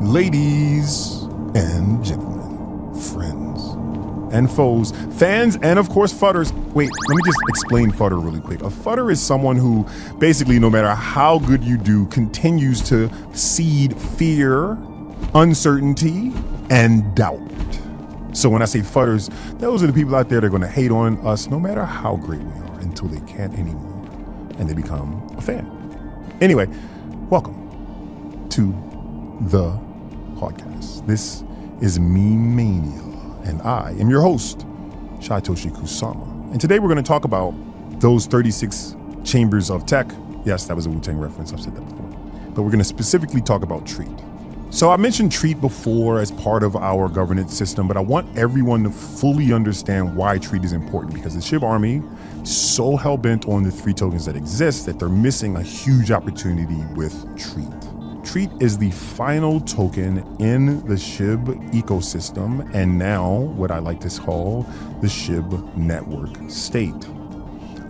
Ladies and gentlemen, friends and foes, fans, and of course fudders. Wait, let me just explain fudder really quick. A fudder is someone who basically, no matter how good you do, continues to seed fear, uncertainty, and doubt. So when I say fudders, those are the people out there that are going to hate on us no matter how great we are until they can't anymore and they become a fan. Anyway, welcome to the podcast. This is Meme Mania, and I am your host, Shytoshi Kusama. And today we're going to talk about those 36 chambers of tech. Yes, that was a Wu-Tang reference. I've said that before. But we're going to specifically talk about Treat. So I mentioned Treat before as part of our governance system, but I want everyone to fully understand why Treat is important, because the Shib army is so hell-bent on the 3 tokens that exist that they're missing a huge opportunity with Treat. Treat is the final token in the Shib ecosystem, and now what I like to call the Shib network state.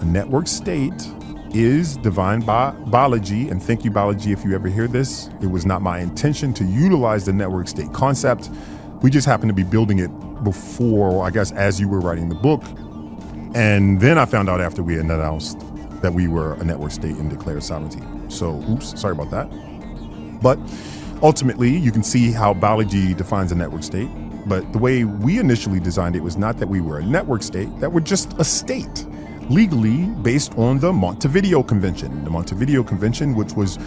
A network state is divine biology, and thank you, biology, if you ever hear this. It was not my intention to utilize the network state concept. We just happened to be building it before, I guess, as you were writing the book. And then I found out after we had announced that we were a network state and declared sovereignty. So, oops, sorry about that. But ultimately, you can see how biology defines a network state. But the way we initially designed it was not that we were a network state, that we're just a state, legally based on the Montevideo Convention. The Montevideo Convention, which was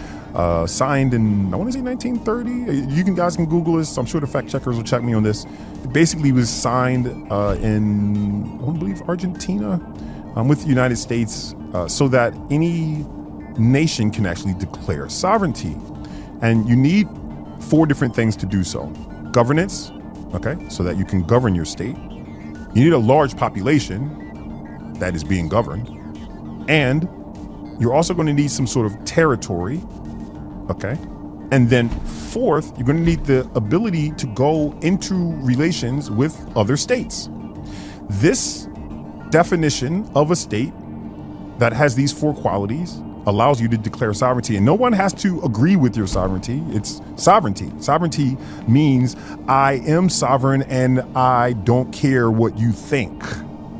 signed in, I want to say 1930. You guys can Google this. I'm sure the fact checkers will check me on this. It basically was signed in, I want to believe, Argentina with the United States so that any nation can actually declare sovereignty. And you need 4 different things to do so. Governance, okay, so that you can govern your state. You need a large population that is being governed. And you're also going to need some sort of territory, okay? And then 4th, you're going to need the ability to go into relations with other states. This definition of a state that has these 4 qualities allows you to declare sovereignty, and no one has to agree with your sovereignty. It's sovereignty. Sovereignty means I am sovereign and I don't care what you think.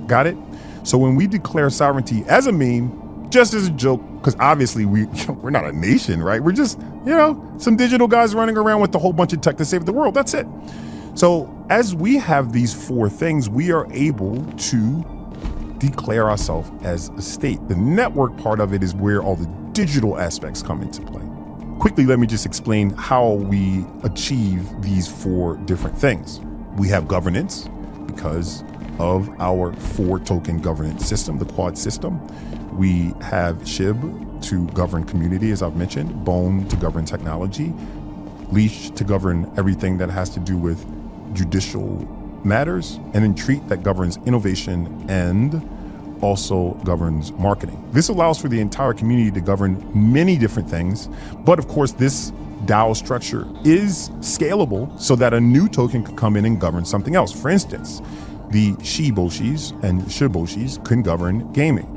Got it? So when we declare sovereignty as a meme, just as a joke, because obviously we're not a nation, right? We're just, some digital guys running around with a whole bunch of tech to save the world. That's it. So as we have these 4 things, we are able to declare ourselves as a state. The network part of it is where all the digital aspects come into play. Quickly, let me just explain how we achieve these 4 different things. We have governance because of our 4 token governance system, the quad system. We have Shib to govern community, as I've mentioned, Bone to govern technology, Leash to govern everything that has to do with judicial matters, and then Treat that governs innovation and also governs marketing. This allows for the entire community to govern many different things, but of course this DAO structure is scalable so that a new token could come in and govern something else. For instance, the Shiboshis and Shiboshis can govern gaming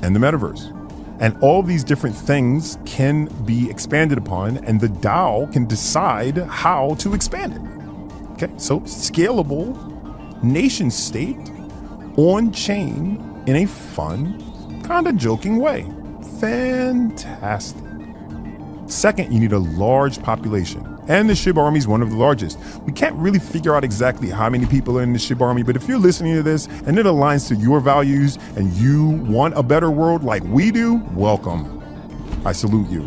and the metaverse. And all these different things can be expanded upon, and the DAO can decide how to expand it. Okay, so scalable nation state on chain in a fun, kind of joking way. Fantastic. Second, you need a large population. And the Shib army is one of the largest. We can't really figure out exactly how many people are in the Shib army, but if you're listening to this and it aligns to your values and you want a better world like we do, welcome. I salute you.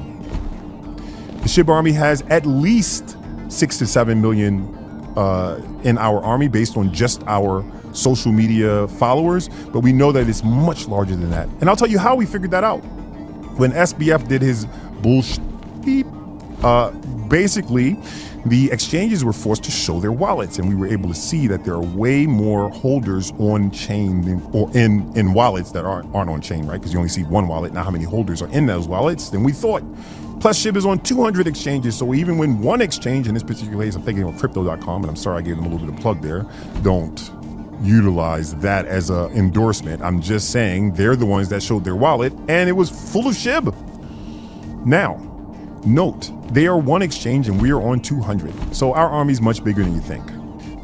The Shib army has at least 6 to 7 million in our army based on just our social media followers, but we know that it's much larger than that. And I'll tell you how we figured that out. When SBF did his bullshit, basically the exchanges were forced to show their wallets, and we were able to see that there are way more holders on chain or in wallets that aren't on chain, right? Because you only see one wallet. Now how many holders are in those wallets than we thought. Plus Shib is on 200 exchanges, so even when one exchange, in this particular case, I'm thinking of crypto.com, and I'm sorry I gave them a little bit of plug there, don't utilize that as an endorsement. I'm just saying they're the ones that showed their wallet, and it was full of Shib. Now, Note, they are one exchange and we are on 200. So our army is much bigger than you think.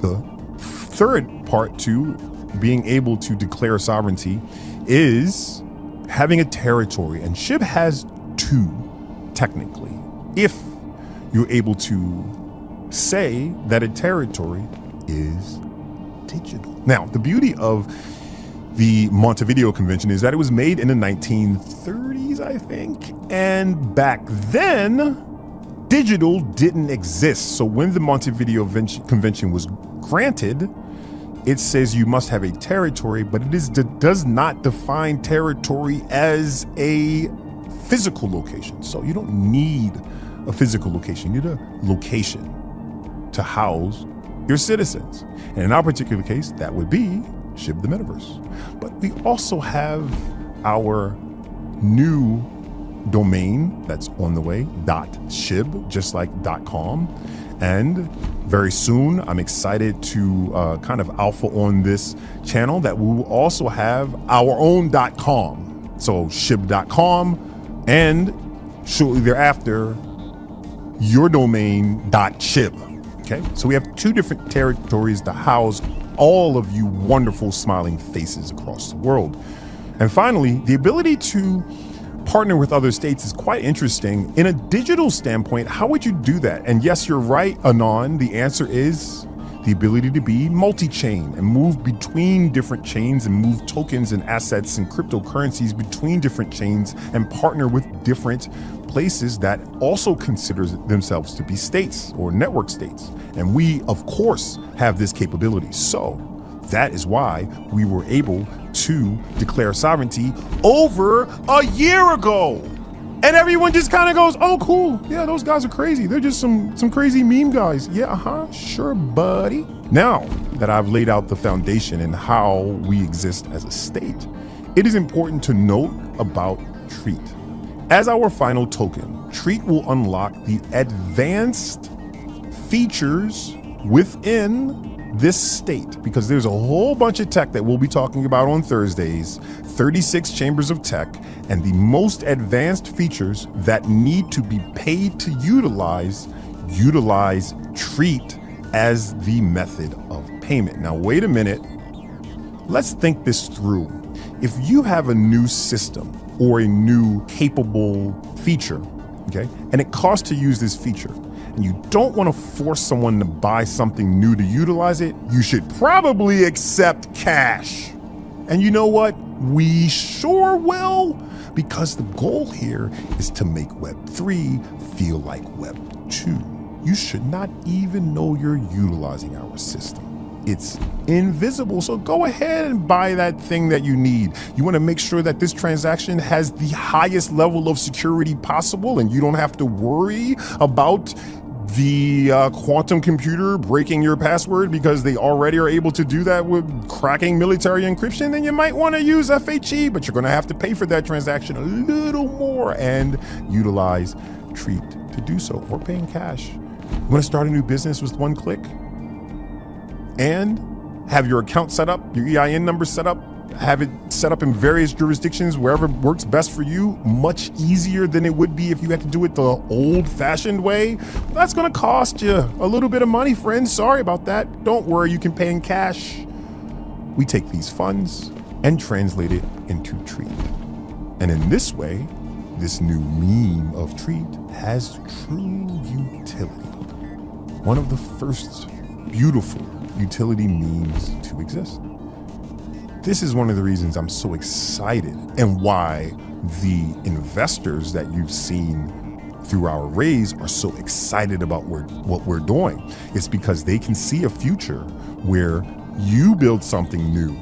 The third part to being able to declare sovereignty is having a territory. And Shib has two, technically, if you're able to say that a territory is digital. Now, the beauty of the Montevideo Convention is that it was made in the 1930s, I think. And back then, digital didn't exist. So when the Montevideo Convention was granted, it says you must have a territory, but it does not define territory as a physical location. So you don't need a physical location. You need a location to house your citizens. And in our particular case, that would be Shib the Metaverse. But we also have our new domain that's on the way, .shib, just like .com. And very soon, I'm excited to kind of alpha on this channel that we will also have our own .com. So shib.com, and shortly thereafter, your domain .shib. Okay, so we have two different territories to house all of you wonderful smiling faces across the world. And finally, the ability to partner with other states is quite interesting. In a digital standpoint, how would you do that? And yes, you're right, Anon. The answer is the ability to be multi-chain and move between different chains and move tokens and assets and cryptocurrencies between different chains and partner with different places that also consider themselves to be states or network states. And we, of course, have this capability. So that is why we were able to declare sovereignty over a year ago. And everyone just kind of goes, oh, cool. Yeah, those guys are crazy. They're just some crazy meme guys. Yeah, sure, buddy. Now that I've laid out the foundation and how we exist as a state, it is important to note about Treat. As our final token, Treat will unlock the advanced features within this state, because there's a whole bunch of tech that we'll be talking about on Thursdays, 36 chambers of tech, and the most advanced features that need to be paid to utilize Treat as the method of payment. Now, wait a minute. Let's think this through. If you have a new system or a new capable feature, okay, and it costs to use this feature, and you don't want to force someone to buy something new to utilize it, you should probably accept cash. And you know what? We sure will, because the goal here is to make Web3 feel like Web2. You should not even know you're utilizing our system. It's invisible, so go ahead and buy that thing that you need. You want to make sure that this transaction has the highest level of security possible, and you don't have to worry about the quantum computer breaking your password, because they already are able to do that with cracking military encryption. Then you might want to use FHE, but you're going to have to pay for that transaction a little more and utilize Treat to do so, or pay in cash. You want to start a new business with one click and have your account set up, your EIN number set up, have it set up in various jurisdictions, wherever works best for you, much easier than it would be if you had to do it the old-fashioned way. That's gonna cost you a little bit of money, friends. Sorry about that. Don't worry, you can pay in cash. We take these funds and translate it into Treat. And in this way, this new meme of Treat has true utility. One of the first beautiful utility memes to exist. This is one of the reasons I'm so excited, and why the investors that you've seen through our raise are so excited about what we're doing. It's because they can see a future where you build something new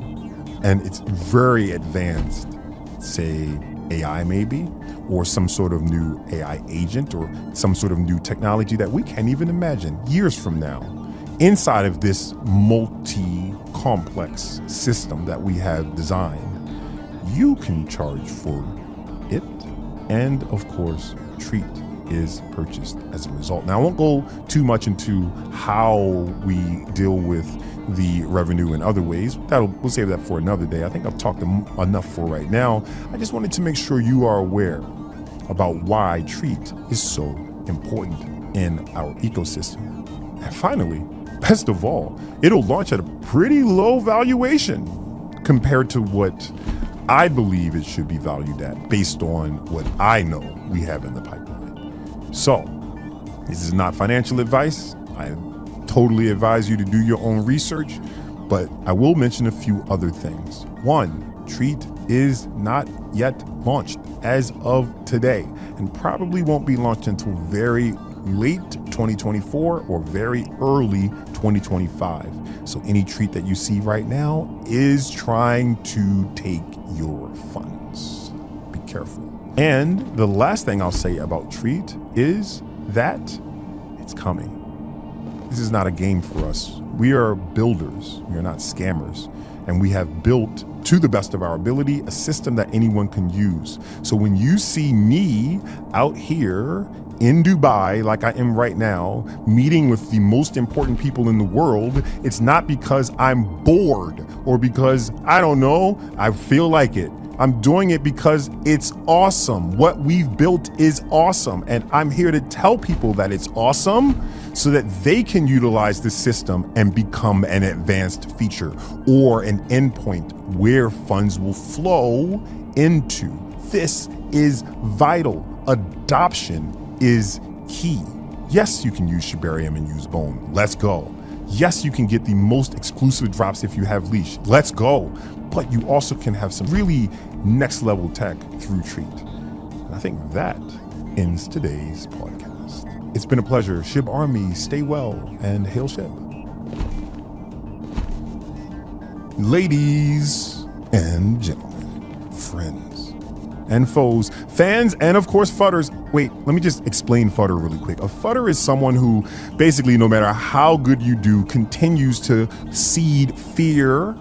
and it's very advanced, say AI maybe, or some sort of new AI agent, or some sort of new technology that we can't even imagine years from now. Inside of this multi-complex system that we have designed, you can charge for it, and of course, Treat is purchased as a result. Now, I won't go too much into how we deal with the revenue in other ways. We'll save that for another day. I think I've talked enough for right now. I just wanted to make sure you are aware about why Treat is so important in our ecosystem. And finally, best of all, it'll launch at a pretty low valuation compared to what I believe it should be valued at based on what I know we have in the pipeline. So, this is not financial advice. I totally advise you to do your own research, but I will mention a few other things. One, Treat is not yet launched as of today and probably won't be launched until very late 2024 or very early 2025. So any Treat that you see right now is trying to take your funds. Be careful. And the last thing I'll say about Treat is that it's coming. This is not a game for us. We are builders. We are not scammers. And we have built, to the best of our ability, a system that anyone can use. So when you see me out here in Dubai, like I am right now, meeting with the most important people in the world, it's not because I'm bored or because, I don't know, I feel like it. I'm doing it because it's awesome. What we've built is awesome. And I'm here to tell people that it's awesome so that they can utilize the system and become an advanced feature or an endpoint where funds will flow into. This is vital. Adoption is key. Yes, you can use Shibarium and use Bone. Let's go. Yes, you can get the most exclusive drops if you have Leash. Let's go. But you also can have some really next level tech through Treat. And I think that ends today's podcast. It's been a pleasure. Shib Army, stay well and hail Shib. Ladies and gentlemen, friends and foes, fans, and of course fudders. Wait, let me just explain fudder really quick. A fudder is someone who basically, no matter how good you do, continues to seed fear